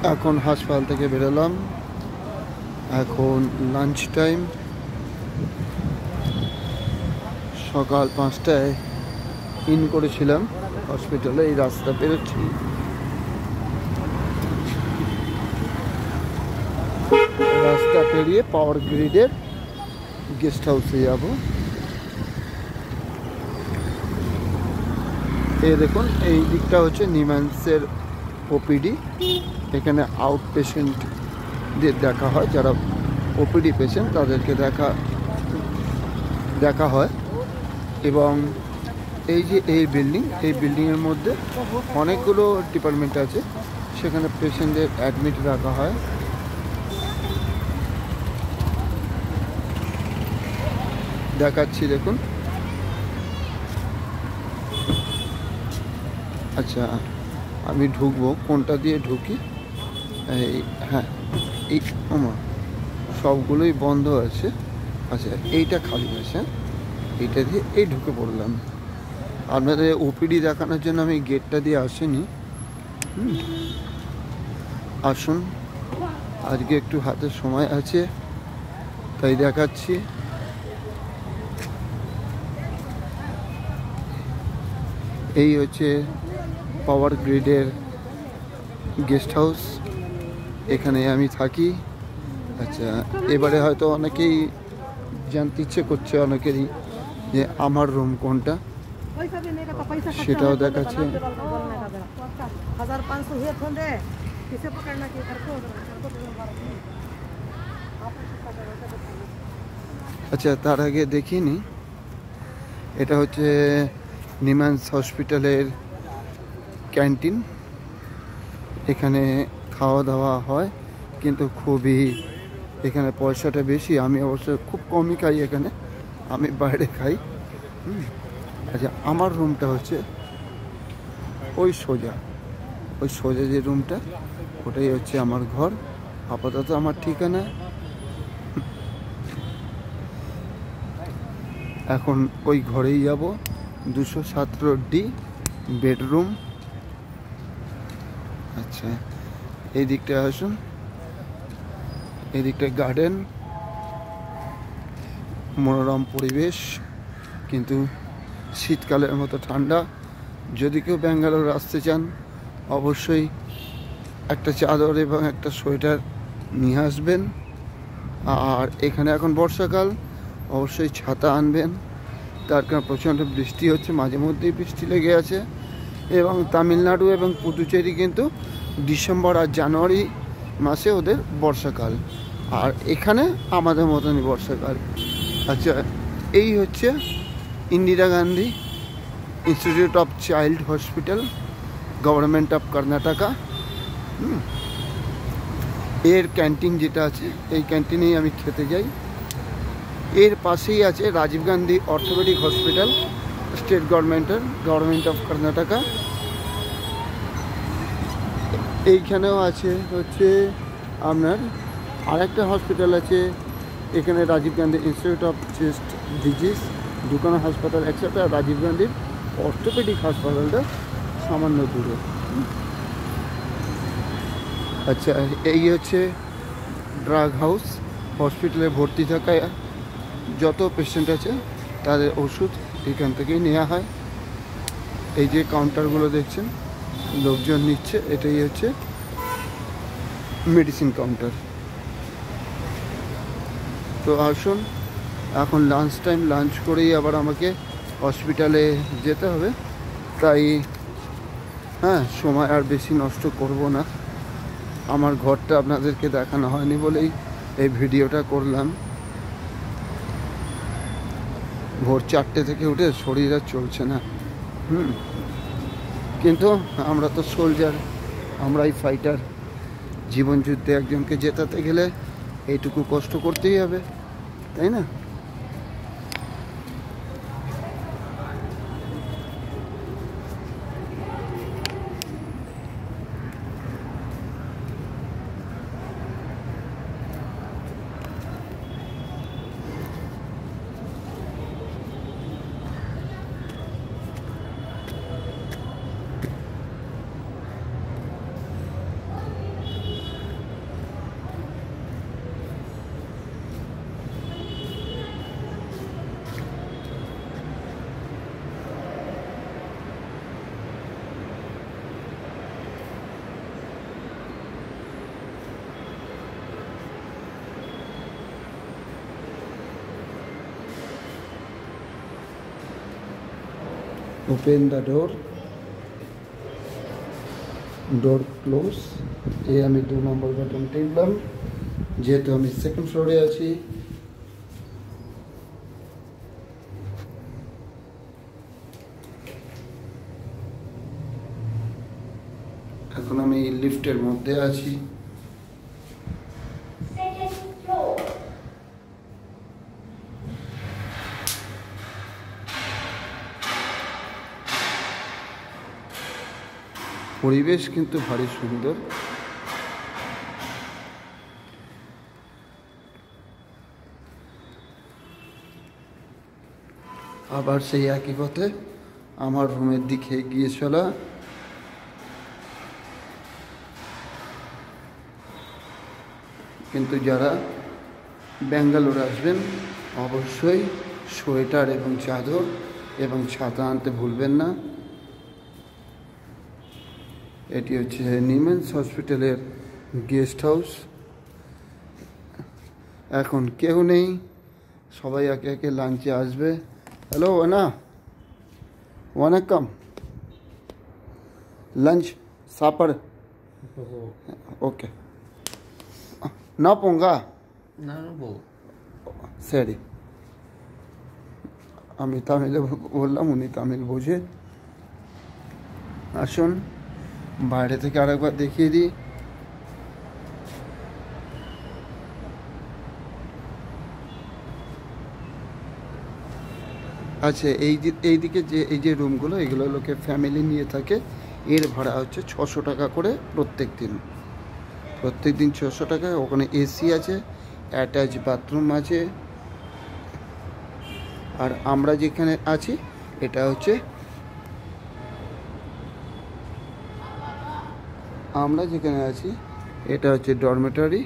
এখন হাসপাতাল থেকে বেরোলাম, এখন লাঞ্চ টাইম। সকাল 5টায় ইন করেছিলাম হসপিটালে, এই রাস্তা বেরোচ্ছি। রাস্তা পেরিয়ে পাওয়ার গ্রিডের গেস্ট হাউসে যাব। এই দেখুন, এই দিকটা হচ্ছে নিম্যান্সের ওপিডি। এখানে আউট পেশেন্টদের দেখা হয়, যারা ওপিডি পেশেন্ট তাদেরকে দেখা হয়। এবং এই যে এই বিল্ডিংয়ের মধ্যে অনেকগুলো ডিপার্টমেন্ট আছে, সেখানে পেশেন্টদের অ্যাডমিট রাখা হয়। দেখাচ্ছি দেখুন। আচ্ছা, আমি ঢুকবো, কোনটা দিয়ে ঢুকি? এই হ্যাঁ, এই সবগুলোই বন্ধ আছে। আচ্ছা, এইটা খালি আছে, এইটা দিয়ে এই ঢুকে পড়লাম। আপনাদের ওপিডি দেখানোর জন্য আমি গেটটা দিয়ে আসিনি। আসুন, আজকে একটু হাতে সময় আছে তাই দেখাচ্ছি। এই হচ্ছে পাওয়ার গ্রিডের গেস্ট হাউস, এখানে আমি থাকি। আচ্ছা, এবারে হয়তো অনেকেই জানতে ইচ্ছে করছে অনেকেরই যে আমার রুম কোনটা, সেটাও দেখাচ্ছে। আচ্ছা, তার আগে দেখিনি, এটা হচ্ছে নিম্যান্স হসপিটালের ক্যান্টিন। এখানে খাওয়া দাওয়া হয়, কিন্তু খুবই এখানে পয়সাটা বেশি। আমি অবশ্য খুব কমই খাই এখানে, আমি বাইরে খাই। আচ্ছা, আমার রুমটা হচ্ছে ওই সোজা যে রুমটা, ওটাই হচ্ছে আমার ঘর। আপাতত আমার ঠিকানা। এখন ওই ঘরেই যাব, 217D বেডরুম। আচ্ছা, এই দিকটায় আসুন, এই দিকটায় গার্ডেন, মনোরম পরিবেশ, কিন্তু শীতকালের মতো ঠান্ডা। যদি কেউ ব্যাঙ্গালোর আসতে চান, অবশ্যই একটা চাদর এবং একটা সোয়েটার নিয়ে আসবেন। আর এখানে এখন বর্ষাকাল, অবশ্যই ছাতা আনবেন, তার কারণ প্রচণ্ড বৃষ্টি হচ্ছে, মাঝে মধ্যেই বৃষ্টি লেগে আছে। এবং তামিলনাড়ু এবং পুদুচেরি কিন্তু ডিসেম্বর আর জানুয়ারি মাসে ওদের বর্ষাকাল, আর এখানে আমাদের মতনই বর্ষাকাল। আচ্ছা, এই হচ্ছে Indira Gandhi institute of child hospital, government of Karnataka. এর ক্যান্টিন যেটা আছে, এই ক্যান্টিনেই আমি খেতে যাই। এর পাশেই আছে Rajiv Gandhi orthopaedic hospital, state government of Karnataka. এইখানেও আছে হচ্ছে আপনার আরেকটা হসপিটাল আছে, এখানে Rajiv Gandhi institute of chest disease, দুখানা হাসপাতাল একসাথে। আর রাজীব গান্ধীর অর্থোপেডিক হাসপাতালটা সামান্য দূরে। আচ্ছা, এই হচ্ছে ড্রাগ হাউস। হসপিটালে ভর্তি থাকা যত পেশেন্ট আছে তাদের ওষুধ এখান থেকেই নেওয়া হয়। এই যে কাউন্টারগুলো দেখছেন, লোকজন নিচ্ছে, এটাই হচ্ছে মেডিসিন কাউন্টার। তো আসুন, এখন লাঞ্চ টাইম, লাঞ্চ করেই আবার আমাকে হসপিটালে যেতে হবে। তাই হ্যাঁ, সময় আর বেশি নষ্ট করব না। আমার ঘরটা আপনাদেরকে দেখানো হয়নি বলেই এই ভিডিওটা করলাম। ভোর 4টে থেকে উঠে শরীর আর চলছে না। কিন্তু আমরা তো সোলজার, আমরাই ফাইটার। জীবন যুদ্ধে একজনকে জেতাতে গেলে এইটুকু কষ্ট করতেই হবে, তাই না? Open the door close. আমি 2 নম্বর বাটন টিপলাম, যেহেতু আমি সেকেন্ড ফ্লোরে আছি। এখন আমি লিফটের মধ্যে আছি। পরিবেশ কিন্তু ভারী সুন্দর। আবার সেই একই পথে আমার রুমের দিকে এগিয়ে চলা। কিন্তু যারা ব্যাঙ্গালোর আসবেন অবশ্যই সোয়েটার এবং চাদর এবং ছাতা আনতে ভুলবেন না। এটি হচ্ছে নিমেন্স হসপিটালের গেস্ট হাউস। এখন কেউ নেই, সবাই একে একে লাঞ্চে আসবে। হ্যালো আনা, ওয়ানাকাম, লাঞ্চ সাপার ওকে না পোঙ্গা না সরি। আমি তামিলে বললাম, উনি তামিল বোঝে। আসুন বাইরে থেকে আরেকবার দেখিয়ে দিই। আচ্ছা, এইদিকে এই যে রুমগুলো, এগুলো লোকে ফ্যামিলি নিয়ে থাকে। এর ভাড়া হচ্ছে 600 টাকা করে প্রত্যেক দিন 600 টাকা। ওখানে এসি আছে, অ্যাটাচ বাথরুম আছে। আর আমরা যেখানে আছি এটা হচ্ছে ডরমেটরি।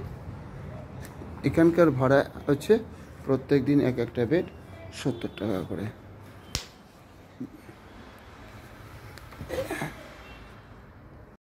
এখানকার ভাড়া হচ্ছে প্রত্যেক দিন এক একটা বেড 70 টাকা করে।